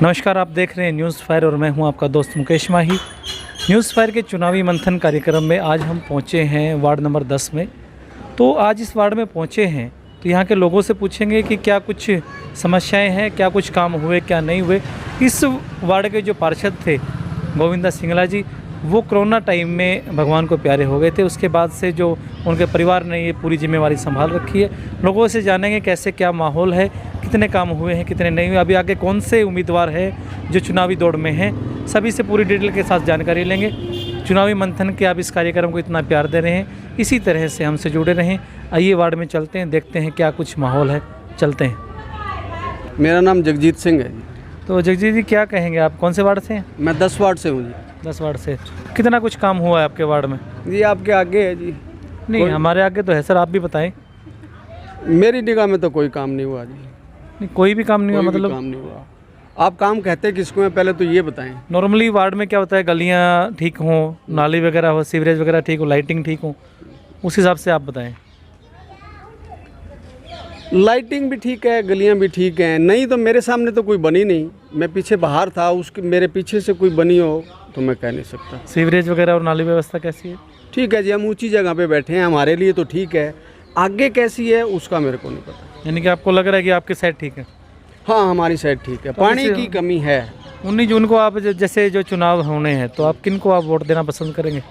नमस्कार, आप देख रहे हैं न्यूज़ फायर और मैं हूं आपका दोस्त मुकेश माही। न्यूज़ फायर के चुनावी मंथन कार्यक्रम में आज हम पहुंचे हैं वार्ड नंबर 10 में। तो आज इस वार्ड में पहुंचे हैं तो यहाँ के लोगों से पूछेंगे कि क्या कुछ समस्याएं हैं, क्या कुछ काम हुए, क्या नहीं हुए। इस वार्ड के जो पार्षद थे गोविंदा सिंगला जी, वो कोरोना टाइम में भगवान को प्यारे हो गए थे। उसके बाद से जो उनके परिवार ने ये पूरी जिम्मेवारी संभाल रखी है। लोगों से जानेंगे कैसे क्या माहौल है, कितने काम हुए हैं, कितने नहीं हुए, अभी आगे कौन से उम्मीदवार है जो चुनावी दौड़ में हैं, सभी से पूरी डिटेल के साथ जानकारी लेंगे। चुनावी मंथन के आप इस कार्यक्रम को इतना प्यार दे रहे हैं, इसी तरह से हमसे जुड़े रहें। आइए वार्ड में चलते हैं, देखते हैं क्या कुछ माहौल है, चलते हैं। मेरा नाम जगजीत सिंह है। तो जगजीत जी, क्या कहेंगे, आप कौन से वार्ड से हैं? मैं 10 वार्ड से हूँ जी। 10 वार्ड से। कितना कुछ काम हुआ है आपके वार्ड में? जी आपके आगे है जी। नहीं, हमारे आगे तो है सर, आप भी बताएं। मेरी निगाह में तो कोई काम नहीं हुआ जी। नहीं, कोई भी काम नहीं हुआ? मतलब काम नहीं हुआ। आप काम कहते किसको हैं, पहले तो ये बताएं। नॉर्मली वार्ड में क्या होता है, गलियाँ ठीक हों, नाली वगैरह हो, सीवरेज वगैरह ठीक हो, लाइटिंग ठीक हो, उस हिसाब से आप बताएं। लाइटिंग भी ठीक है, गलियां भी ठीक हैं। नहीं तो मेरे सामने तो कोई बनी नहीं, मैं पीछे बाहर था, उसके मेरे पीछे से कोई बनी हो तो मैं कह नहीं सकता। सीवरेज वगैरह और नाली व्यवस्था कैसी है? ठीक है जी, हम ऊंची जगह पे बैठे हैं, हमारे लिए तो ठीक है। आगे कैसी है उसका मेरे को नहीं पता। यानी कि आपको लग रहा है कि आपकी साइड ठीक है? हाँ, हमारी साइड ठीक है। पानी की कमी है। 19 जून को आप जैसे जो चुनाव होने हैं, तो आप किन को आप वोट देना पसंद करेंगे?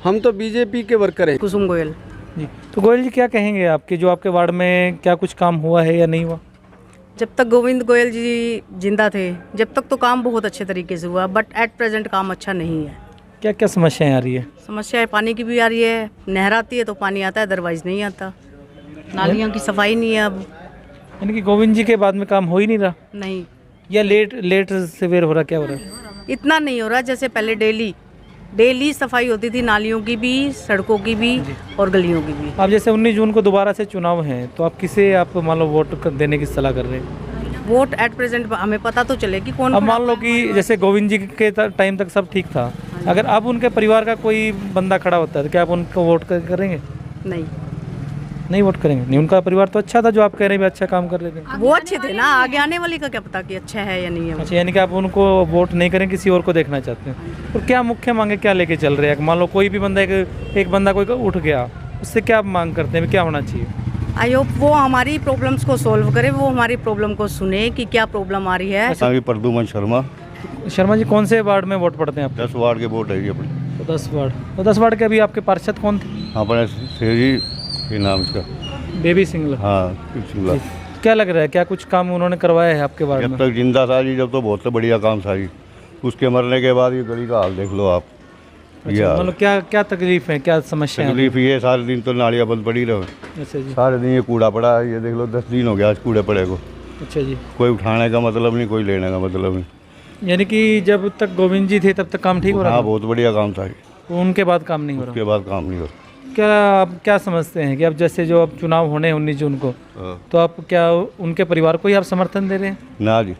हम तो बीजेपी के वर्कर हैं। कुसुम गोयल जी। तो गोयल जी, क्या कहेंगे आपके जो आपके वार्ड में क्या कुछ काम हुआ है या नहीं हुआ? जब तक गोविंद गोयल जी जिंदा थे, जब तक तो काम बहुत अच्छे तरीके से हुआ, बट एट प्रेजेंट काम अच्छा नहीं है। क्या क्या समस्याएं आ रही है? समस्या पानी की भी आ रही है, नहर आती है तो पानी आता है, अदरवाइज नहीं आता। नालियों की सफाई नहीं है अब। यानी कि गोविंद जी के बाद में काम हो ही नहीं रहा? नहीं, या लेट सवेर हो रहा, क्या हो रहा है? इतना नहीं हो रहा जैसे पहले डेली सफाई होती थी, नालियों की भी, सड़कों की भी और गलियों की भी। आप जैसे 19 जून को दोबारा से चुनाव हैं, तो आप किसे आप मान लो वोट देने की सलाह कर रहे हैं? वोट एट प्रेजेंट हमें पता तो चले कि कौन। अब मान लो कि जैसे गोविंद जी के टाइम तक सब ठीक था, अगर अब उनके परिवार का कोई बंदा खड़ा होता है तो क्या आप उनको वोट करेंगे? नहीं वोट करेंगे? नहीं, उनका परिवार तो अच्छा था, जो आप कह रहे हैं अच्छा काम कर रहे थे। वो अच्छे थे ना, आगे आने वाले का क्या पता कि अच्छा है या नहीं है। अच्छा, यानी कि आप उनको वोट नहीं करें, किसी और को देखना चाहते हैं। और क्या मुख्य मांगे क्या लेके चल रहे हैं? मान लो कोई भी बंदा एक बंदा कोई उठ गया, उससे क्या आप मांग करते हैं, क्या होना चाहिए? आई होप वो हमारी प्रॉब्लम्स को सॉल्व करे, वो हमारी प्रॉब्लम को सुने कि क्या प्रॉब्लम आ रही है। प्रदुमन शर्मा जी, कौन से वार्ड में वोट पड़ते हैं आप? 10 वार्ड के वोट है जी अपने। तो 10 वार्ड। तो 10 वार्ड के अभी आपके पार्षद कौन थे? अपने शेरी के नाम इसका बेबी सिंगला। हाँ, सिंगला। क्या लग रहा है, क्या कुछ काम उन्होंने करवाया है आपके वार्ड में? जब तक जिंदा था जी, जब तो बहुत बढ़िया काम था जी। उसके मरने के बाद ये गली का हाल देख लो आप। अच्छा, मतलब क्या क्या तकलीफ है, क्या समस्या है? तकलीफ ये सारे दिन तो नालियाँ बंद पड़ी रहे। अच्छा जी। सारे दिन ये कूड़ा पड़ा है, ये देख लो 10 दिन हो गया आज कूड़े पड़े को। अच्छा जी। कोई उठाने का मतलब नहीं, कोई लेने का मतलब नहीं। यानी कि जब तक गोविंद जी थे तब तक काम ठीक हो रहा था? हाँ, बहुत बढ़िया काम था। उनके बाद काम नहीं हो रहा? उसके बाद काम नहीं हो रहा। क्या आप क्या समझते हैं कि अब जैसे जो अब चुनाव होने हैं 19 जून को, तो आप क्या उनके परिवार को ही आप समर्थन दे रहे हैं? ना जी,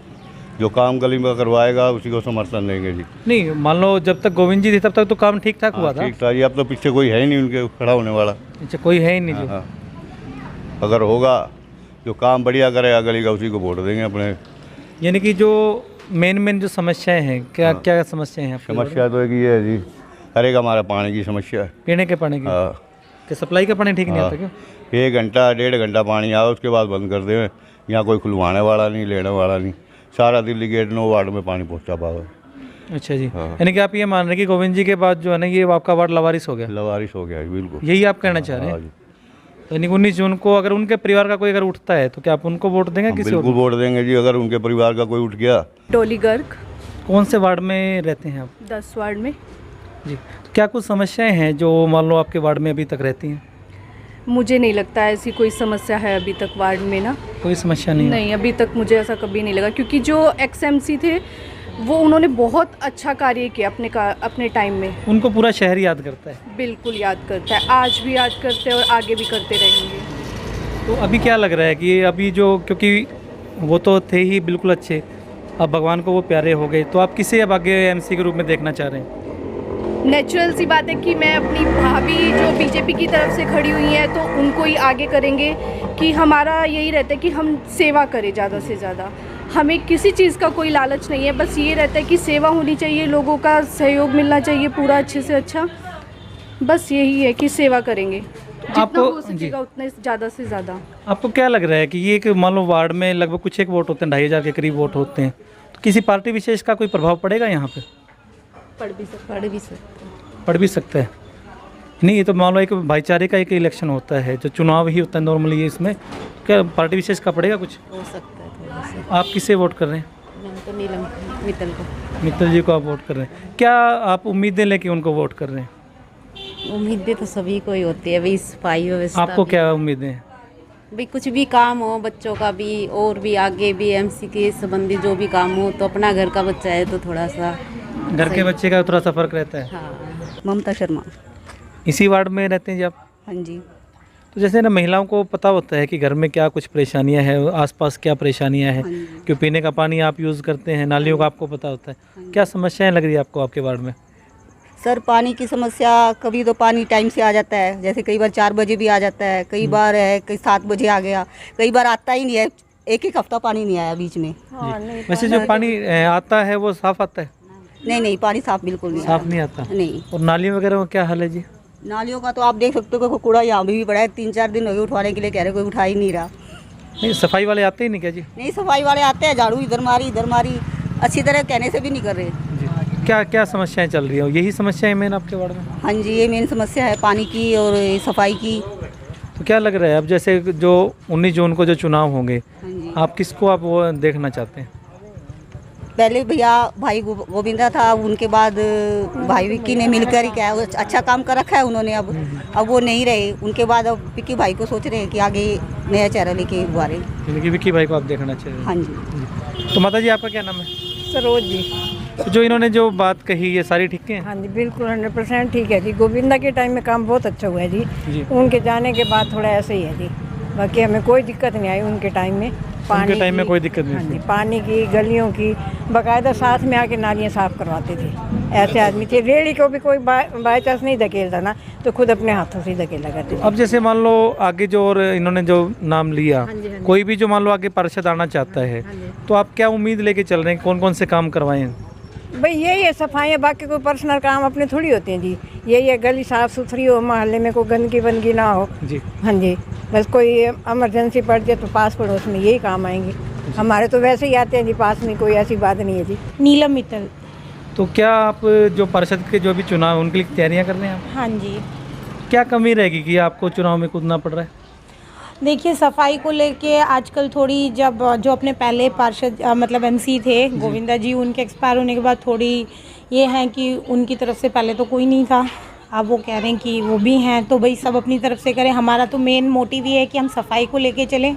जो काम गली में करवाएगा उसी को समर्थन देंगे जी। नहीं, मान लो जब तक गोविंद जी थे तब तक तो काम ठीक ठाक हुआ था। ठीक था जी, अब तो पीछे कोई है ही नहीं उनके खड़ा होने वाला। अच्छा, कोई है ही नहीं जो। हाँ, अगर होगा जो काम बढ़िया करेगा गली का, उसी को वोट देंगे अपने। यानी कि जो मेन जो समस्याएं हैं, क्या क्या समस्याएं हैं आपके? समस्या तो एक ही है जी, हर एक हमारा पानी की समस्या है। पीने के पानी की? हाँ। क्या सप्लाई का पानी ठीक नहीं आता क्या? 1 घंटा 1.5 घंटा पानी आया, उसके बाद बंद कर दे। यहाँ कोई खुलवाने वाला नहीं, लेने वाला नहीं। सारा दिल्ली गेट 9 वार्ड में पानी पहुँचा पावा। अच्छा जी। हाँ। यानी कि आप ये मान रहे हैं कि गोविंद जी के बाद जो है ना, ये आपका वार्ड लवारिस हो गया? लवारिस हो गया है, बिल्कुल। यही आप कहना चाह रहे हाँ हैं? जी। तो यानी 19 जून को अगर उनके परिवार का कोई अगर उठता है तो क्या आप उनको वोट देंगे? किसी और? बिल्कुल वोट देंगे जी, अगर उनके परिवार का कोई उठ गया। डोली गर्ग। कौन से वार्ड में रहते हैं आप? 10 वार्ड में। जी। तो क्या कुछ समस्याएं हैं जो मान लो आपके वार्ड में अभी तक रहती हैं? मुझे नहीं लगता ऐसी कोई समस्या है अभी तक वार्ड में ना। कोई समस्या नहीं है? नहीं, अभी तक मुझे ऐसा कभी नहीं लगा, क्योंकि जो XMC थे वो उन्होंने बहुत अच्छा कार्य किया अपने टाइम में। उनको पूरा शहर याद करता है? बिल्कुल याद करता है, आज भी याद करते हैं और आगे भी करते रहेंगे। तो अभी क्या लग रहा है कि अभी जो, क्योंकि वो तो थे ही बिल्कुल अच्छे, अब भगवान को वो प्यारे हो गए, तो आप किसे अब आगे MC के रूप में देखना चाह रहे हैं? नेचुरल सी बात है कि मैं अपनी भाभी जो बीजेपी की तरफ से खड़ी हुई है तो उनको ही आगे करेंगे, कि हमारा यही रहता है कि हम सेवा करें ज़्यादा से ज़्यादा। हमें किसी चीज़ का कोई लालच नहीं है, बस ये रहता है कि सेवा होनी चाहिए, लोगों का सहयोग मिलना चाहिए पूरा अच्छे से अच्छा। बस यही है कि सेवा करेंगे, जितना आपको- हो सकेगा उतने ज़्यादा से ज़्यादा। आपको क्या लग रहा है कि ये कि मान लो वार्ड में लगभग कुछ एक वोट होते हैं, 2,500 के करीब वोट होते हैं, तो किसी पार्टी विशेष का कोई प्रभाव पड़ेगा यहाँ पे? पढ़ भी सकते हैं। नहीं, ये तो मान लो एक भाईचारे का एक इलेक्शन होता है, जो चुनाव ही होता है नॉर्मली, ये इसमें क्या पार्टी विशेष का पड़ेगा कुछ? हो सकता है थोड़ा सा। आप किससे वोट कर रहे हैं? हम तो नीलम मित्तल को। मित्तल जी को आप वोट कर रहे हैं। क्या आप उम्मीदें लेके उनको वोट कर रहे हैं? उम्मीदें तो सभी को ही होती है भाई, सफाई व्यवस्था आपको भी। क्या उम्मीदें हैं? भाई कुछ भी काम हो बच्चों का भी, और भी आगे भी एमसी के संबंधी जो भी काम हो, तो अपना घर का बच्चा है तो थोड़ा सा घर के बच्चे का थोड़ा सा फर्क रहता है। हाँ। ममता शर्मा। इसी वार्ड में रहते हैं जी आप? हाँ जी। तो जैसे ना महिलाओं को पता होता है कि घर में क्या कुछ परेशानियां हैं, आसपास क्या परेशानियां हैं, हाँ जी। क्यों पीने का पानी आप यूज़ करते हैं, नालियों का आपको पता होता है, क्या समस्याएं लग रही है आपको आपके वार्ड में? सर पानी की समस्या, कभी तो पानी टाइम से आ जाता है, जैसे कई बार 4 बजे भी आ जाता है, कई बार है कई 7 बजे आ गया, कई बार आता ही नहीं है, एक हफ्ता पानी नहीं आया बीच में। वैसे जो पानी आता है वो साफ आता है? नहीं, पानी साफ बिल्कुल नहीं साफ नहीं आता। नहीं। और नालियों वगैरह का क्या हाल है जी? नालियों का तो आप देख सकते हो कि कूड़ा यहाँ भी पड़ा है, 3-4 दिन हो गए उठवाने के लिए कह रहे, कोई उठा ही नहीं रहा। नहीं, सफाई वाले आते ही नहीं क्या जी? नहीं, सफाई वाले आते हैं, झाड़ू इधर मारी, अच्छी तरह कहने से भी नहीं कर रहे। जी, क्या क्या समस्याएं चल रही हैं? यही समस्याएं मेन आपके वार्ड में? हाँ जी, ये मेन समस्या है पानी की और सफाई की। तो क्या लग रहा है अब जैसे जो 19 जून को जो चुनाव होंगे, हाँ जी। आप किसको आप वो देखना चाहते हैं? पहले भैया भाई गोविंदा था, उनके बाद भाई विक्की ने मिलकर ही क्या है, अच्छा काम कर रखा है उन्होंने। अब वो नहीं रहे, उनके बाद अब विक्की भाई को सोच रहे हैं कि आगे नया चेहरा लेके उभारे। यानी कि विक्की भाई को आप देखना चाहिए। हाँ जी। तो माता जी आपका क्या नाम है? सरोज जी। तो जो इन्होंने जो बात कही ये सारी ठीक है? हाँ जी, बिल्कुल 100% ठीक है जी। गोविंदा के टाइम में काम बहुत अच्छा हुआ है जी। जी। उनके जाने के बाद थोड़ा ऐसे ही है जी, बाकी हमें कोई दिक्कत नहीं आई उनके टाइम में। उनके टाइम में की- कोई दिक्कत नहीं हाँ थी। जी, पानी की, गलियों की, बाकायदा साथ में आके नालियाँ साफ़ करवाते थे। ऐसे आदमी थे। रेड़ी को भी कोई बाई चांस नहीं धकेलता ना, तो खुद अपने हाथों से ही धकेला करते थे। अब जैसे मान लो आगे जो और इन्होंने जो नाम लिया, हाँ जी। कोई भी जो मान लो आगे पार्षद आना चाहता है, तो आप क्या उम्मीद लेके चल रहे हैं? कौन कौन से काम करवाएं? भाई यही है, सफाई, बाकी कोई पर्सनल काम अपने थोड़ी होते हैं जी। यही है, गली साफ़ सुथरी हो, मोहल्ले में कोई गंदगी वंदगी ना हो। जी। हाँ जी, बस कोई इमरजेंसी पड़ जाए तो पास पड़ोस में यही काम आएंगे। हमारे तो वैसे ही आते हैं जी, पास में कोई ऐसी बात नहीं है जी। नीलम मित्तल। तो क्या आप जो पार्षद के जो भी चुनाव उनके लिए तैयारियां कर रहे हैं आप? हाँ जी, क्या कमी रहेगी कि आपको चुनाव में कूदना पड़ रहा है? देखिए सफाई को लेके आजकल थोड़ी, जब जो अपने पहले पार्षद मतलब एमसी थे गोविंदा जी, उनके एक्सपायर होने के बाद थोड़ी ये है कि उनकी तरफ से पहले तो कोई नहीं था, अब वो कह रहे हैं कि वो भी हैं, तो भाई सब अपनी तरफ से करें। हमारा तो मेन मोटिव ये है कि हम सफाई को लेके चलें,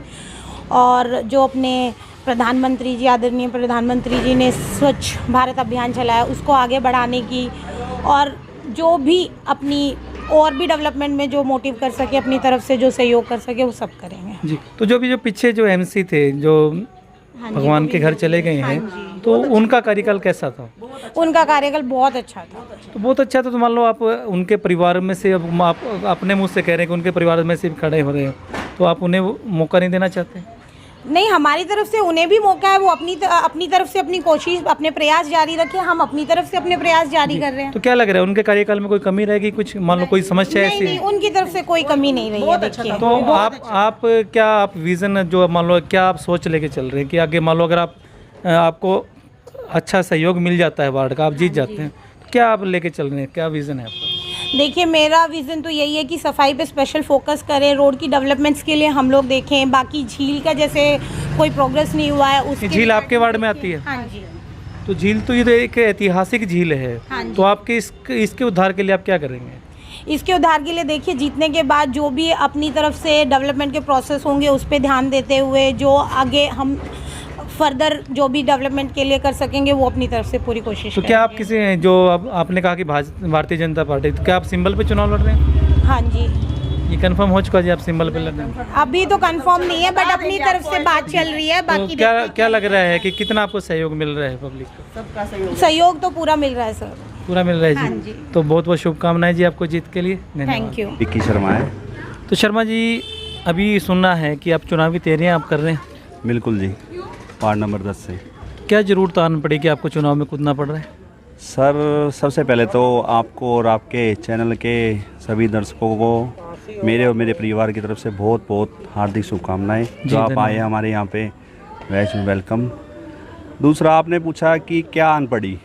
और जो अपने प्रधानमंत्री जी, आदरणीय प्रधानमंत्री जी ने स्वच्छ भारत अभियान चलाया, उसको आगे बढ़ाने की, और जो भी अपनी और भी डेवलपमेंट में जो मोटिव कर सके, अपनी तरफ से जो सहयोग कर सके, वो सब करेंगे। जी। तो जो पीछे जो एमसी थे, जो हाँ जी, भगवान के घर चले गए हाँ हैं, जी। तो उनका कार्यकाल कैसा था? उनका कार्यकाल बहुत अच्छा था। तो बहुत अच्छा था। तो मान लो आप उनके परिवार में से, अब आप अपने मुंह से कह रहे हैं कि उनके परिवार में से भी खड़े हो रहे हैं, तो आप उन्हें वो मौका नहीं देना चाहते? नहीं, हमारी तरफ से उन्हें भी मौका है, वो अपनी तरफ से अपनी कोशिश, अपने प्रयास जारी रखें, हम अपनी तरफ से अपने प्रयास जारी कर रहे हैं। तो क्या लग रहा है उनके कार्यकाल में कोई कमी रहेगी? कुछ मान लो कोई समस्या नहीं, ऐसी? नहीं, उनकी तरफ से कोई कमी नहीं रही है। देखिए, तो आप क्या आप विज़न जो मान लो क्या आप सोच लेके चल रहे हैं कि आगे मान लो अगर आपको अच्छा सहयोग मिल जाता है वार्ड का, आप जीत जाते हैं, तो क्या आप लेके चल रहे हैं? क्या विज़न है आपका? देखिए मेरा विज़न तो यही है कि सफाई पे स्पेशल फोकस करें, रोड की डेवलपमेंट्स के लिए हम लोग देखें, बाकी झील का जैसे कोई प्रोग्रेस नहीं हुआ है उसके झील आपके वार्ड में आती है? हाँ जी। तो झील तो ये एक ऐतिहासिक झील है, हाँ जी। तो आपके इसके उद्धार के लिए आप क्या करेंगे? इसके उद्धार के लिए देखिए, जीतने के बाद जो भी अपनी तरफ से डेवलपमेंट के प्रोसेस होंगे उस पर ध्यान देते हुए, जो आगे हम फर्दर जो भी डेवलपमेंट के लिए कर सकेंगे, वो अपनी तरफ से पूरी कोशिश तो क्या आप करेंगे। किसी जो अब आपने कहा कि भारतीय जनता पार्टी, तो क्या आप सिंबल पे चुनाव लड़ रहे हैं? हाँ जी, ये कंफर्म हो चुका है जी आप सिंबल पे लड़ रहे हैं? अभी तो कंफर्म नहीं है, बट अपनी तरफ से बात चल रही है। तो बाकी क्या लग रहा है कि कितना आपको सहयोग मिल रहा है पब्लिक का? सहयोग तो पूरा मिल रहा है सर। पूरा मिल रहा है हाँ जी। जी। तो बहुत बहुत शुभकामनाएं जी आपको जीत के लिए। Thank you. विक्की शर्मा है। तो शर्मा जी, अभी सुनना है कि आप चुनाव की तैयारियां आप कर रहे हैं, बिल्कुल जी। वार्ड नंबर 10 से। क्या ज़रूरत आन पड़ी कि आपको चुनाव में कूदना पड़ रहा है? सर सबसे पहले तो आपको और आपके चैनल के सभी दर्शकों को मेरे और मेरे परिवार की तरफ से बहुत बहुत हार्दिक शुभकामनाएं जो आप आए हमारे यहाँ पे, वेलकम। दूसरा आपने पूछा कि क्या आन पड़ी।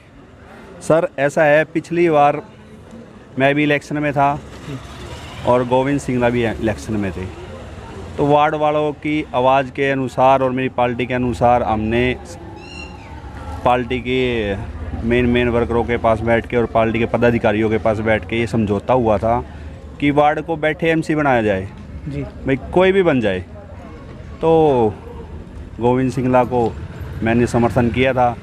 सर ऐसा है, पिछली बार मैं भी इलेक्शन में था और गोविंद सिंगला भी इलेक्शन में थे, तो वार्ड वालों की आवाज़ के अनुसार और मेरी पार्टी के अनुसार हमने पार्टी के मेन वर्करों के पास बैठ के और पार्टी के पदाधिकारियों के पास बैठ के ये समझौता हुआ था कि वार्ड को बैठे एमसी बनाया जाए जी, भाई कोई भी बन जाए। तो गोविंद सिंगला को मैंने समर्थन किया था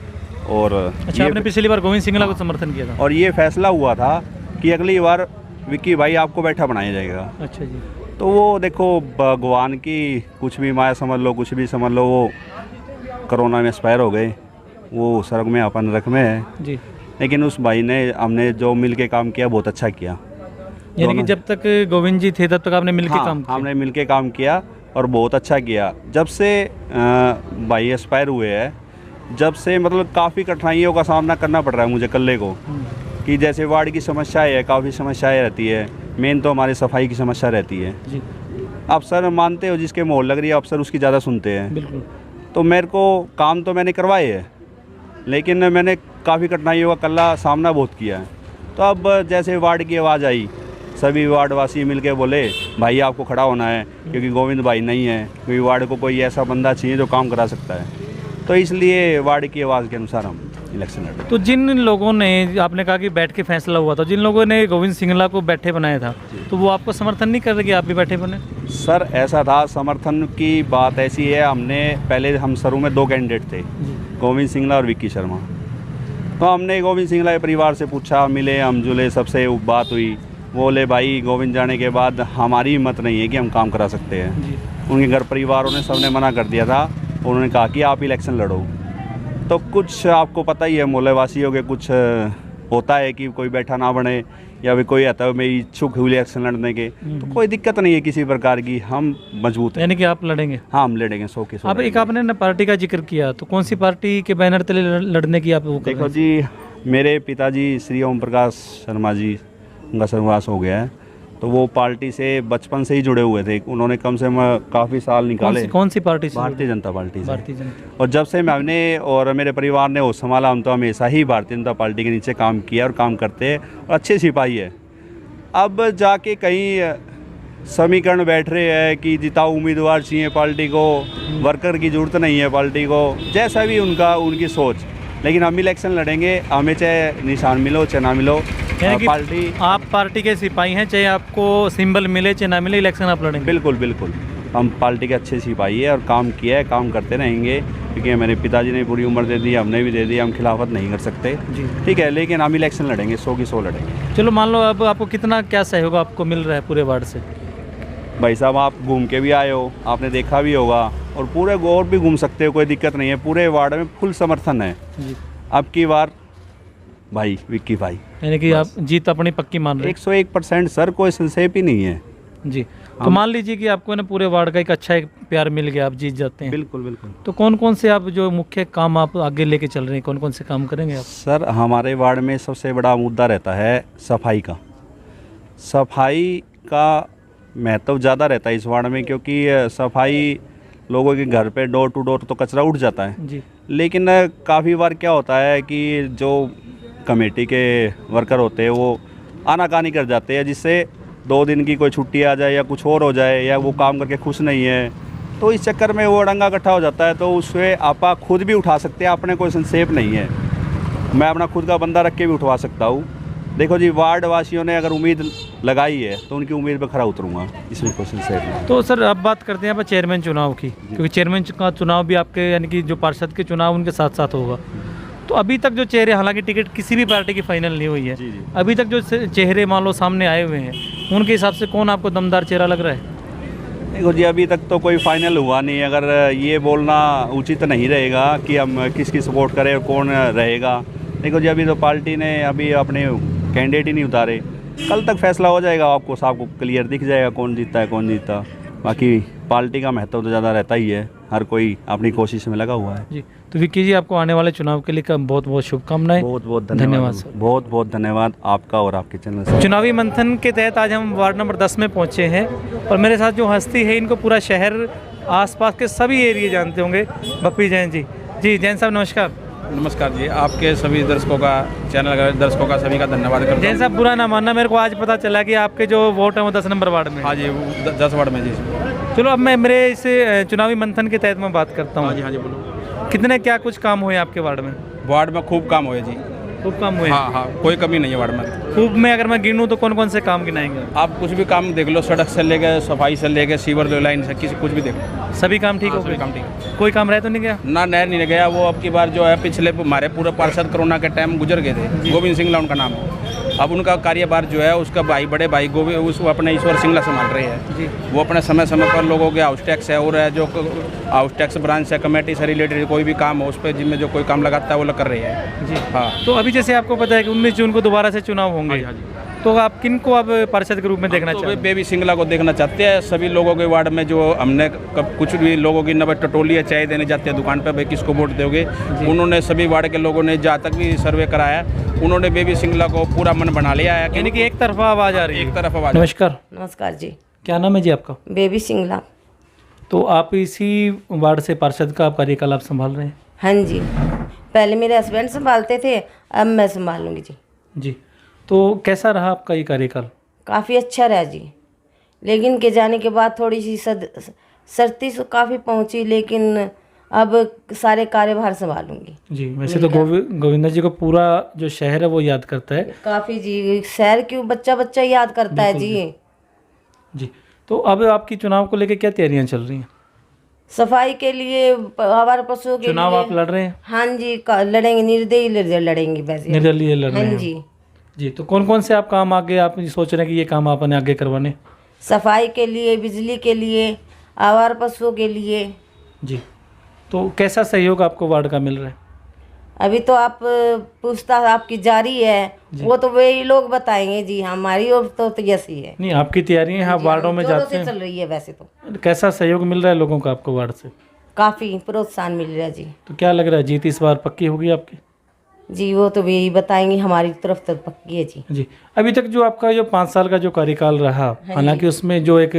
और अच्छा, आपने पिछली बार गोविंद सिंगला को समर्थन किया था और ये फैसला हुआ था कि अगली बार विक्की भाई आपको बैठा बनाया जाएगा। अच्छा जी। तो वो देखो भगवान की कुछ भी माया समझ लो, कुछ भी समझ लो, वो कोरोना में एक्सपायर हो गए, वो स्वर्ग में अपन नरक में है जी। लेकिन उस भाई ने हमने जो मिल के काम किया बहुत अच्छा किया। यानी कि जब तक गोविंद जी थे तब तक आपने मिल के काम किया? हमने मिल के काम किया और बहुत अच्छा किया। जब से भाई एक्सपायर हुए हैं, जब से मतलब काफ़ी कठिनाइयों का सामना करना पड़ रहा है मुझे अकेले को, कि जैसे वार्ड की समस्याएं है, काफ़ी समस्याएं रहती है। मेन तो हमारी सफाई की समस्या रहती है जी। अफसर मानते हो जिसके मोहर लग रही है अफसर उसकी ज़्यादा सुनते हैं। बिल्कुल। तो मेरे को काम तो मैंने करवाए है लेकिन मैंने काफ़ी कठिनाइयों का कल्ला सामना बहुत किया है। तो अब जैसे वार्ड की आवाज़ आई, सभी वार्डवासी मिलके बोले भाई आपको खड़ा होना है क्योंकि गोविंद भाई नहीं है, क्योंकि वार्ड को कोई ऐसा बंदा चाहिए जो काम करा सकता है। तो इसलिए वार्ड की आवाज़ के अनुसार हम इलेक्शन लड़ रहे हैं। तो जिन लोगों ने, आपने कहा कि बैठ के फैसला हुआ था, जिन लोगों ने गोविंद सिंगला को बैठे बनाया था, तो वो आपको समर्थन नहीं कर रहे कि आप भी बैठे बने? सर ऐसा था, समर्थन की बात ऐसी है, हमने पहले हम शुरू में 2 कैंडिडेट थे, गोविंद सिंगला और विक्की शर्मा। तो हमने गोविंद सिंगला के परिवार से पूछा, मिले, हम जुले, सबसे बात हुई। बोले भाई गोविंद जाने के बाद हमारी हिम्मत नहीं है कि हम काम करा सकते हैं। उनके घर परिवारों ने सबने मना कर दिया था। उन्होंने कहा कि आप इलेक्शन लड़ो। तो कुछ आपको पता ही है मोहल्लेवासियों के कुछ होता है कि कोई बैठा ना बने या भी कोई आता है मैं इच्छुक हुई इलेक्शन लड़ने के, तो कोई दिक्कत नहीं है किसी प्रकार की, हम मजबूत हैं। यानी कि आप लड़ेंगे? हाँ हम लड़ेंगे 100 के 100। आप एक आपने ना पार्टी का जिक्र किया, तो कौन सी पार्टी के बैनर तले लड़ने की आप वो कर रहे देखो जी, मेरे पिताजी श्री ओम प्रकाश शर्मा जी, उनका सर्वनाश हो गया है, तो वो पार्टी से बचपन से ही जुड़े हुए थे। उन्होंने कम से कम काफ़ी साल निकाले। कौन सी पार्टी से? भारतीय जनता पार्टी से। भारतीय जनता। और जब से मैंने और मेरे परिवार ने वो संभाला, हम तो हमेशा ही भारतीय जनता पार्टी के नीचे काम किया और काम करते हैं और अच्छे सिपाही है। अब जाके कहीं समीकरण बैठ रहे हैं कि जिताऊ उम्मीदवार चाहिए पार्टी को, वर्कर की ज़रूरत नहीं है पार्टी को, जैसा भी उनकी सोच, लेकिन हम इलेक्शन लड़ेंगे, हमें चाहे निशान मिलो चाहे ना मिलो। पार्टी, आप पार्टी के सिपाही हैं, चाहे आपको सिंबल मिले चाहे ना मिले, इलेक्शन आप लड़ेंगे? बिल्कुल बिल्कुल, हम पार्टी के अच्छे सिपाही है और काम किया है, काम करते रहेंगे, क्योंकि मेरे पिताजी ने पूरी उम्र दे दी, हमने भी दे दी, हम खिलाफत नहीं कर सकते जी। ठीक है, लेकिन हम इलेक्शन लड़ेंगे, 100 की 100 लड़ेंगे। चलो मान लो अब आपको कितना क्या सहयोग आपको मिल रहा है पूरे वार्ड से? भाई साहब आप घूम के भी आए हो, आपने देखा भी होगा, और पूरे और भी घूम सकते हो, कोई दिक्कत नहीं है। पूरे वार्ड में फुल समर्थन है जी। अब की बार भाई विक्की भाई, यानी कि आप जीत अपनी पक्की मान रहे हैं? 101% सर, कोई संशय ही नहीं है जी। तो मान लीजिए कि आपको ना पूरे वार्ड का एक अच्छा एक प्यार मिल गया, आप जीत जाते हैं। बिल्कुल बिल्कुल। तो कौन कौन से आप जो मुख्य काम आप आगे लेके चल रहे हैं, कौन कौन से काम करेंगे आप? सर हमारे वार्ड में सबसे बड़ा मुद्दा रहता है सफाई का। सफाई का महत्व ज़्यादा रहता है इस वार्ड में, क्योंकि सफाई लोगों के घर पे डोर टू डोर तो कचरा उठ जाता है जी। लेकिन काफ़ी बार क्या होता है कि जो कमेटी के वर्कर होते हैं वो आनाकानी कर जाते हैं, जिससे 2 दिन की कोई छुट्टी आ जाए या कुछ और हो जाए, या वो काम करके खुश नहीं है, तो इस चक्कर में वो अड़ंगा इकट्ठा हो जाता है। तो उससे आप खुद भी उठा सकते हैं, अपने कोई संक्षेप नहीं है, मैं अपना खुद का बंदा रख के भी उठवा सकता हूँ। देखो जी, वार्ड वासियों ने अगर उम्मीद लगाई है तो उनकी उम्मीद पर खरा उतरूँगा, इसमें कोई संशय नहीं। तो सर अब बात करते हैं आप चेयरमैन चुनाव की, क्योंकि चेयरमैन का चुनाव भी आपके यानी कि जो पार्षद के चुनाव उनके साथ साथ होगा। तो अभी तक जो चेहरे, हालांकि टिकट किसी भी पार्टी की फाइनल नहीं हुई है जी। अभी तक जो चेहरे मान लो सामने आए हुए हैं, उनके हिसाब से कौन आपको दमदार चेहरा लग रहा है? देखो जी, अभी तक तो कोई फाइनल हुआ नहीं। अगर ये बोलना उचित नहीं रहेगा कि हम किसकी सपोर्ट करें और कौन रहेगा। देखो जी, अभी तो पार्टी ने अभी अपने कैंडिडेट ही नहीं उतारे, कल तक फैसला हो जाएगा, आपको क्लियर दिख जाएगा कौन जीतता है कौन जीतता। बाकी पार्टी का महत्व तो ज़्यादा रहता ही है। हर कोई अपनी कोशिश में लगा हुआ है। जी, तो विक्की जी आपको आने वाले चुनाव के लिए बहुत बहुत शुभकामनाएं। बहुत बहुत धन्यवाद सर। बहुत बहुत धन्यवाद आपका और आपके चैनल से। चुनावी मंथन के तहत आज हम वार्ड नंबर 10 में पहुंचे हैं और मेरे साथ जो हस्ती है इनको पूरा शहर आसपास के सभी एरिया जानते होंगे, बप्पी जैन जी। जी जैन साहब नमस्कार। नमस्कार जी, आपके सभी दर्शकों का, चैनल दर्शकों का सभी का धन्यवाद करता हूं। जैन साहब बुरा ना मानना, मेरे को आज पता चला कि आपके जो वोट हैं वो 10 नंबर वार्ड में। हाँ जी, 10 वार्ड में जी। चलो अब मैं मेरे इस चुनावी मंथन के तहत मैं बात करता हूँ। हाँ जी बोलो। कितने क्या कुछ काम हुए आपके वार्ड में? वार्ड में खूब काम हुए जी। खूब काम हुए? हाँ, कोई कमी नहीं है वार्ड में। खूब में अगर मैं गिनूँ तो कौन कौन से काम गिनाएंगे? आप कुछ भी काम देख लो, सड़क से लेके सफाई से लेके सीवर लाइन से कुछ भी देख लो, सभी काम ठीक हो गए? सभी काम ठीक है। कोई काम रह तो नहीं गया? ना नहर नहीं गया। वो अब की बार जो है पिछले हमारे पूरे पार्षद कोरोना के टाइम गुजर गए थे, गोविंद सिंगला उनका नाम है। अब उनका कार्यभार जो है उसका बड़े भाई गोविंद उसको अपने ईश्वर सिंगला संभाल रहे हैं। वो अपने समय समय पर लोगों के हाउस टैक्स है और जो हाउस टैक्स ब्रांच से कमेटी से रिलेटेड कोई भी काम हो उस पर जिनमें जो कोई काम लगाता है वो कर रहे हैं जी। हाँ। तो अभी जैसे आपको पता है कि 19 जून को दोबारा से चुनाव होंगे, तो आप किन को अब पार्षद के रूप में देखना चाहते हैं? बेबी सिंगला को देखना चाहते हैं। सभी लोगों के वार्ड में जो हमने कुछ भी लोगों की नब्बे टटोली है चाय देने जाते हैं दुकान पर, भाई किसको वोट दोगे, उन्होंने सभी वार्ड के लोगों ने जहाँ तक भी सर्वे कराया उन्होंने बेबी सिंगला को पूरा मन बना लिया है। यानी कि एक तरफा आवाज आ रही है। एक तरफ आवाज। नमस्कार। नमस्कार जी। क्या नाम है जी आपका? बेबी सिंगला। तो आप इसी वार्ड से पार्षद का कार्यकाल आप संभाल रहे हैं? हाँ जी, पहले मेरे हस्बैंड संभालते थे, अब मैं संभाल लूँगी जी। जी, तो कैसा रहा आपका ये कार्यकाल? काफ़ी अच्छा रहा जी, लेकिन के जाने के बाद थोड़ी सी सर्दी से काफ़ी पहुँची, लेकिन अब सारे कार्यभार संभालूंगी जी। वैसे तो गोविंदा जी को पूरा जो शहर है वो याद करता है काफ़ी जी। शहर क्यों, बच्चा बच्चा याद करता है जी। जी, तो अब आपकी चुनाव को लेकर क्या तैयारियां चल रही हैं? सफाई के लिए, हमारे पशुओं के चुनाव लिए। आप लड़ रहे हैं? हाँ जी, लड़ेंगे, निर्दयी लड़ेंगे वैसे। निर्दलीय लड़ रहे हैं? हाँ जी। जी, तो कौन कौन से आप काम आगे आप सोच रहे हैं कि ये काम आपने आगे करवाने? सफाई के लिए, बिजली के लिए, आवारा पशुओं के लिए। जी, तो कैसा सहयोग आपको वार्ड का मिल रहा है? अभी तो आप पूछताछ आपकी जारी है, वो तो वही लोग बताएंगे जी। हमारी और तो ऐसी है नहीं, आपकी तैयारी है, आप वार्डों में जाते हैं? चल रही है वैसे तो। कैसा सहयोग मिल रहा है लोगों का आपको वार्ड से? काफ़ी प्रोत्साहन मिल रहा है जी। तो क्या लग रहा है जीत इस बार पक्की होगी आपकी? जी, वो तो यही बताएंगे, हमारी तरफ तो पक्की है जी। जी, अभी तक जो आपका जो 5 साल का जो कार्यकाल रहा, हालांकि उसमें जो एक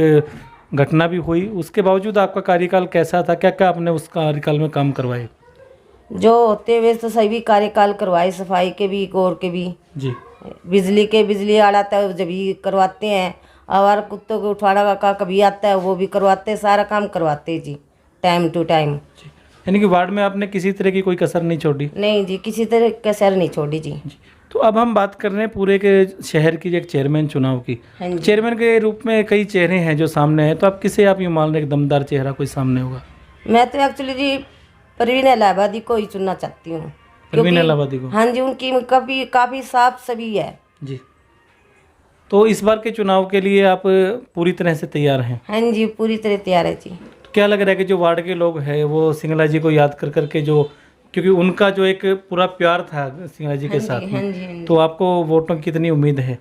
घटना भी हुई, उसके बावजूद आपका कार्यकाल कैसा था? क्या क्या आपने उस कार्यकाल में काम करवाए? जो होते हुए तो सभी कार्यकाल करवाए, सफाई के भी, गौर के भी जी। बिजली आता है जब भी करवाते हैं। आवारा कुत्तों को उठाना का कभी आता है वो भी करवाते हैं, सारा काम करवाते हैं जी, टाइम टू टाइम। यानी कि वार्ड में आपने किसी तरह की कोई कसर नहीं छोड़ी? नहीं जी, किसी तरह कसर नहीं छोड़ी जी। तो अब हम बात कर रहे हैं पूरे के शहर की एक चेयरमैन चुनाव की। हाँ जी। चेयरमैन के रूप में कई चेहरे हैं जो सामने हैं, तो आप किसे आप यूँ मान रहे एक दमदार चेहरा कोई सामने होगा? मैं तो एक्चुअली जी परवीन इलाहाबादी को ही चुनना चाहती हूँ। परवीन इलाहाबादी को? हाँ जी, उनकी काफ़ी साफ सभी है जी। तो इस बार के चुनाव के लिए आप पूरी तरह से तैयार हैं? हाँ जी, पूरी तरह तैयार है जी। तो क्या लग रहा है कि जो वार्ड के लोग हैं वो सिंगला जी को याद कर करके जो, क्योंकि उनका जो एक पूरा प्यार था सिंगला जी के साथ में, तो आपको वोटों की कितनी उम्मीद है?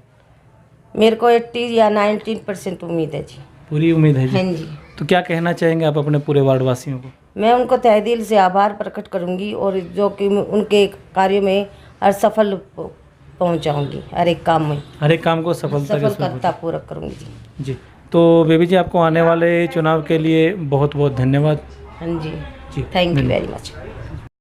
मेरे को 80 या 90% उम्मीद है जी। पूरी उम्मीद है जी? हाँ जी। तो क्या कहना चाहेंगे आप अपने पूरे वार्ड वासियों को? मैं उनको तहे दिल से आभार प्रकट करूंगी और जो कि उनके कार्यों में हर सफल पहुंचाऊंगी, हर एक काम में, हर एक काम को सफलता पूरा करूंगी जी। जी, तो बेबी जी आपको आने वाले चुनाव के लिए बहुत बहुत धन्यवाद। हाँ जी, थैंक यू वेरी मच।